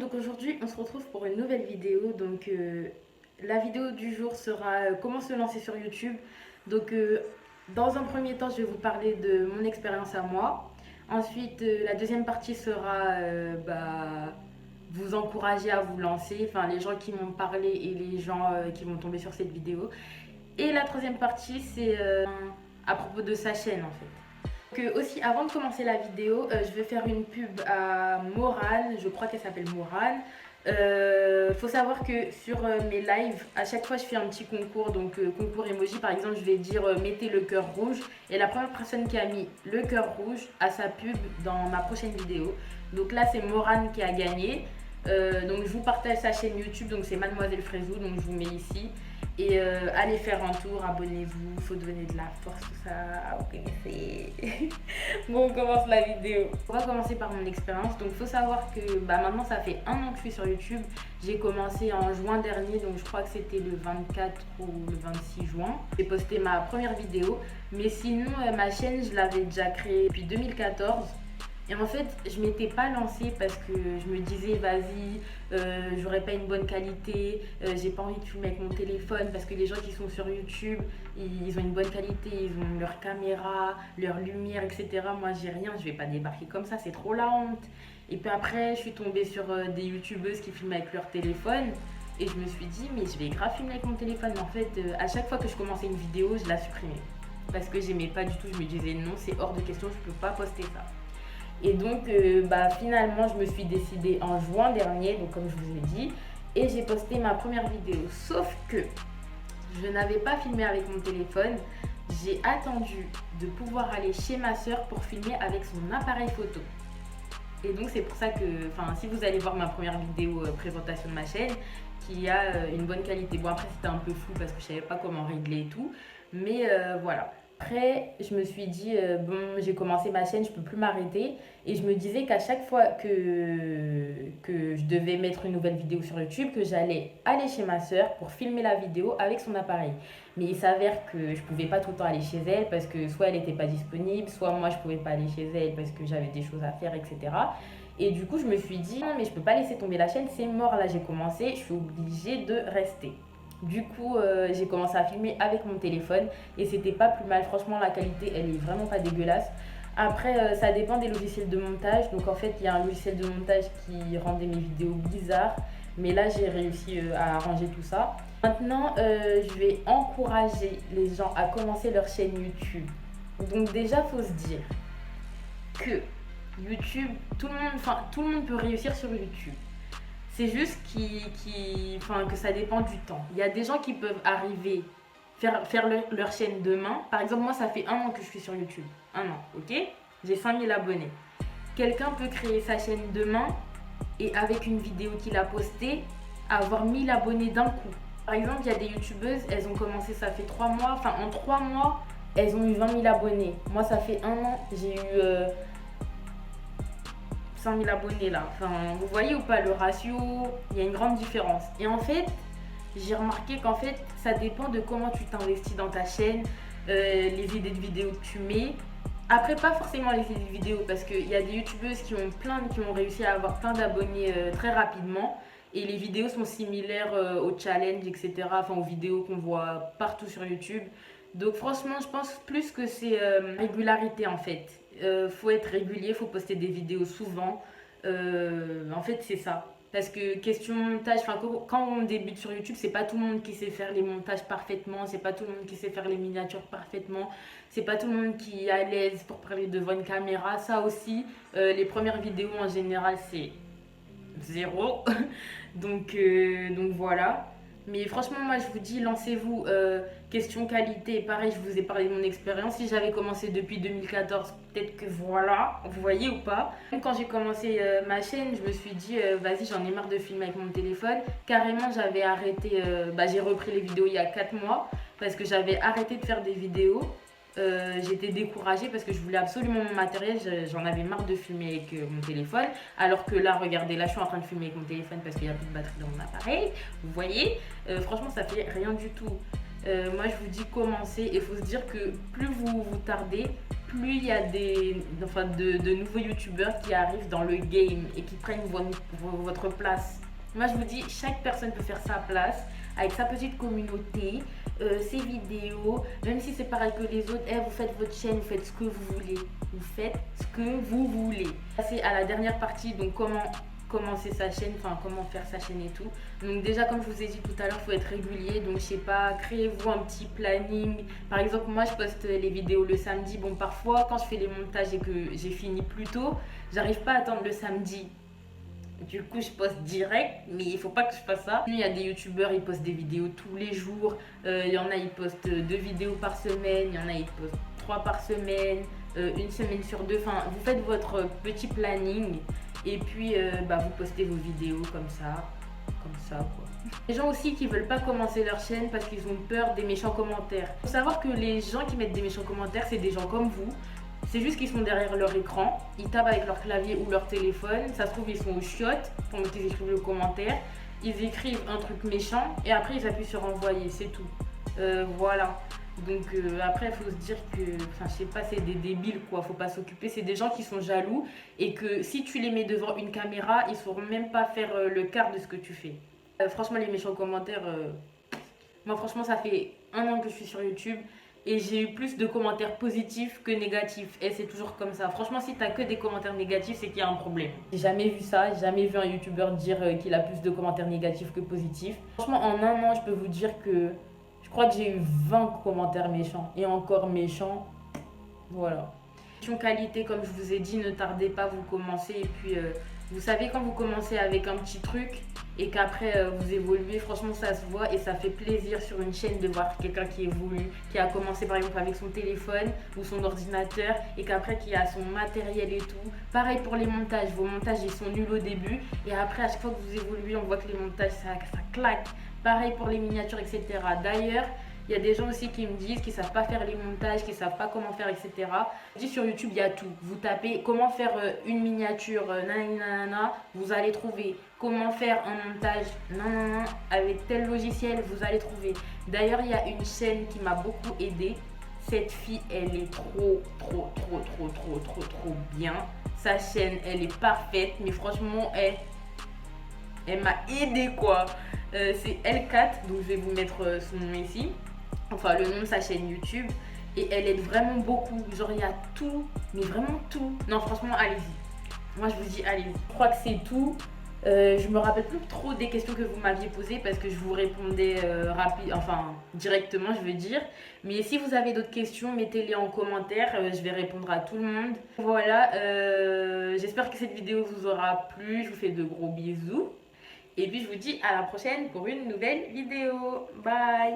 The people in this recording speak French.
Donc aujourd'hui, on se retrouve pour une nouvelle vidéo. La vidéo du jour sera comment se lancer sur YouTube. Dans un premier temps, je vais vous parler de mon expérience à moi. Ensuite, la deuxième partie sera vous encourager à vous lancer, enfin les gens qui m'ont parlé et les gens qui vont tomber sur cette vidéo. Et la troisième partie, c'est à propos de sa chaîne en fait. Aussi, avant de commencer la vidéo, je vais faire une pub à Morane, je crois qu'elle s'appelle Morane. Faut savoir que sur mes lives, à chaque fois je fais un petit concours, concours emoji. Par exemple, je vais dire mettez le cœur rouge, et la première personne qui a mis le cœur rouge a sa pub dans ma prochaine vidéo. Donc là, c'est Morane qui a gagné. Donc je vous partage sa chaîne YouTube, donc c'est Mademoiselle Fraisou, donc je vous mets ici. Et allez faire un tour, abonnez-vous, faut donner de la force, tout ça, vous connaissez. Bon, on commence la vidéo. On va commencer par mon expérience. Donc faut savoir que maintenant ça fait 1 an que je suis sur YouTube. J'ai commencé en juin dernier, donc je crois que c'était le 24 ou le 26 juin. J'ai posté ma première vidéo, mais sinon ma chaîne je l'avais déjà créée depuis 2014. Et en fait, je m'étais pas lancée parce que je me disais, vas-y, j'aurais pas une bonne qualité, j'ai pas envie de filmer avec mon téléphone parce que les gens qui sont sur YouTube, ils ont une bonne qualité, ils ont leur caméra, leur lumière, etc. Moi, j'ai rien, je vais pas débarquer comme ça, c'est trop la honte. Et puis après, je suis tombée sur des youtubeuses qui filment avec leur téléphone et je me suis dit, mais je vais grave filmer avec mon téléphone. Mais en fait, à chaque fois que je commençais une vidéo, je la supprimais parce que j'aimais pas du tout, je me disais, non, c'est hors de question, je peux pas poster ça. Et donc, finalement, je me suis décidée en juin dernier, donc comme je vous ai dit, et j'ai posté ma première vidéo. Sauf que je n'avais pas filmé avec mon téléphone. J'ai attendu de pouvoir aller chez ma soeur pour filmer avec son appareil photo. Et donc, c'est pour ça que, si vous allez voir ma première vidéo présentation de ma chaîne, qui a une bonne qualité. Bon, après, c'était un peu flou parce que je savais pas comment régler et tout. Mais voilà. Après, je me suis dit, bon, j'ai commencé ma chaîne, je peux plus m'arrêter. Et je me disais qu'à chaque fois que je devais mettre une nouvelle vidéo sur YouTube, que j'allais aller chez ma soeur pour filmer la vidéo avec son appareil. Mais il s'avère que je pouvais pas tout le temps aller chez elle parce que soit elle n'était pas disponible, soit moi je pouvais pas aller chez elle parce que j'avais des choses à faire, etc. Et du coup, je me suis dit, non, mais je peux pas laisser tomber la chaîne, c'est mort, là j'ai commencé, je suis obligée de rester. Du coup, j'ai commencé à filmer avec mon téléphone et c'était pas plus mal. Franchement, la qualité, elle est vraiment pas dégueulasse. Après, ça dépend des logiciels de montage. Donc en fait, il y a un logiciel de montage qui rendait mes vidéos bizarres. Mais là, j'ai réussi à arranger tout ça. Maintenant, je vais encourager les gens à commencer leur chaîne YouTube. Donc déjà, faut se dire que YouTube, tout le monde peut réussir sur YouTube. C'est juste que ça dépend du temps. Il y a des gens qui peuvent arriver, faire leur chaîne demain. Par exemple, moi, ça fait 1 an que je suis sur YouTube. 1 an, ok? J'ai 5000 abonnés. Quelqu'un peut créer sa chaîne demain et avec une vidéo qu'il a postée, avoir 1000 abonnés d'un coup. Par exemple, il y a des youtubeuses, elles ont commencé, ça fait 3 mois. En 3 mois, elles ont eu 20 000 abonnés. Moi, ça fait 1 an, j'ai eu 100 000 abonnés là. Vous voyez ou pas le ratio, il y a une grande différence. Et en fait, j'ai remarqué qu'en fait, ça dépend de comment tu t'investis dans ta chaîne, les idées de vidéos que tu mets. Après, pas forcément les idées de vidéos, parce qu'il y a des youtubeuses qui ont réussi à avoir plein d'abonnés très rapidement. Et les vidéos sont similaires aux challenges, etc. Aux vidéos qu'on voit partout sur YouTube. Donc franchement, je pense plus que c'est régularité en fait. Faut être régulier, faut poster des vidéos souvent. En fait, c'est ça. Parce que question montage, quand on débute sur YouTube, c'est pas tout le monde qui sait faire les montages parfaitement, c'est pas tout le monde qui sait faire les miniatures parfaitement, c'est pas tout le monde qui est à l'aise pour parler devant une caméra. Ça aussi, les premières vidéos en général, c'est zéro. donc voilà. Mais franchement, moi je vous dis, lancez-vous. Question qualité, pareil, je vous ai parlé de mon expérience. Si j'avais commencé depuis 2014, peut-être que voilà, vous voyez ou pas. Même quand j'ai commencé ma chaîne, je me suis dit, vas-y, j'en ai marre de filmer avec mon téléphone. Carrément, j'avais arrêté, j'ai repris les vidéos il y a 4 mois parce que j'avais arrêté de faire des vidéos. J'étais découragée parce que je voulais absolument mon matériel, j'en avais marre de filmer avec mon téléphone, alors que là, regardez, là je suis en train de filmer avec mon téléphone parce qu'il n'y a plus de batterie dans mon appareil, vous voyez. Franchement, ça fait rien du tout. Moi je vous dis commencez, et il faut se dire que plus vous tardez, plus il y a de nouveaux youtubeurs qui arrivent dans le game et qui prennent votre place. Moi, je vous dis, chaque personne peut faire sa place avec sa petite communauté, ses vidéos, même si c'est pareil que les autres. Vous faites votre chaîne, vous faites ce que vous voulez. Vous faites ce que vous voulez. C'est à la dernière partie, donc comment commencer sa chaîne, enfin comment faire sa chaîne et tout. Donc déjà, comme je vous ai dit tout à l'heure, il faut être régulier. Donc je sais pas, créez-vous un petit planning. Par exemple, moi je poste les vidéos le samedi. Bon, parfois quand je fais les montages et que j'ai fini plus tôt, j'arrive pas à attendre le samedi. Du coup, je poste direct, mais il faut pas que je fasse ça. Il y a des youtubeurs, ils postent des vidéos tous les jours. Il y en a, ils postent 2 vidéos par semaine. Il y en a, ils postent 3 par semaine, une semaine sur 2. Enfin, vous faites votre petit planning et puis vous postez vos vidéos comme ça quoi. Les gens aussi qui veulent pas commencer leur chaîne parce qu'ils ont peur des méchants commentaires. Il faut savoir que les gens qui mettent des méchants commentaires, c'est des gens comme vous. C'est juste qu'ils sont derrière leur écran, ils tapent avec leur clavier ou leur téléphone, ça se trouve ils sont aux chiottes pendant qu'ils écrivent le commentaire, ils écrivent un truc méchant et après ils appuient sur envoyer, c'est tout. Voilà. Donc après il faut se dire que, enfin je sais pas, c'est des débiles quoi, faut pas s'occuper, c'est des gens qui sont jaloux et que si tu les mets devant une caméra, ils sauront même pas faire le quart de ce que tu fais. Franchement les méchants commentaires, moi franchement ça fait 1 an que je suis sur YouTube. Et j'ai eu plus de commentaires positifs que négatifs. Et c'est toujours comme ça. Franchement, si t'as que des commentaires négatifs, c'est qu'il y a un problème. J'ai jamais vu ça. J'ai jamais vu un youtubeur dire qu'il a plus de commentaires négatifs que positifs. Franchement, en 1 an, je peux vous dire que je crois que j'ai eu 20 commentaires méchants. Et encore méchants. Voilà. Question qualité, comme je vous ai dit, ne tardez pas, vous commencez. Et puis, vous savez, quand vous commencez avec un petit truc et qu'après vous évoluez, franchement ça se voit et ça fait plaisir sur une chaîne de voir quelqu'un qui évolue, qui a commencé par exemple avec son téléphone ou son ordinateur et qu'après qui a son matériel et tout. Pareil pour les montages, vos montages ils sont nuls au début et après à chaque fois que vous évoluez on voit que les montages ça claque. Pareil pour les miniatures, etc. D'ailleurs, il y a des gens aussi qui me disent qu'ils ne savent pas faire les montages, qu'ils ne savent pas comment faire, etc. Je dis sur YouTube, il y a tout. Vous tapez comment faire une miniature, nanana, vous allez trouver. Comment faire un montage, nanana, avec tel logiciel, vous allez trouver. D'ailleurs, il y a une chaîne qui m'a beaucoup aidée. Cette fille, elle est trop bien. Sa chaîne, elle est parfaite, mais franchement, elle m'a aidée quoi. C'est L4, donc je vais vous mettre son nom ici. Enfin, le nom de sa chaîne YouTube. Et elle aide vraiment beaucoup. Genre, il y a tout, mais vraiment tout. Non, franchement, allez-y. Moi, je vous dis, allez-y. Je crois que c'est tout. Je me rappelle plus trop des questions que vous m'aviez posées parce que je vous répondais directement, je veux dire. Mais si vous avez d'autres questions, mettez-les en commentaire. Je vais répondre à tout le monde. Voilà. J'espère que cette vidéo vous aura plu. Je vous fais de gros bisous. Et puis, je vous dis à la prochaine pour une nouvelle vidéo. Bye!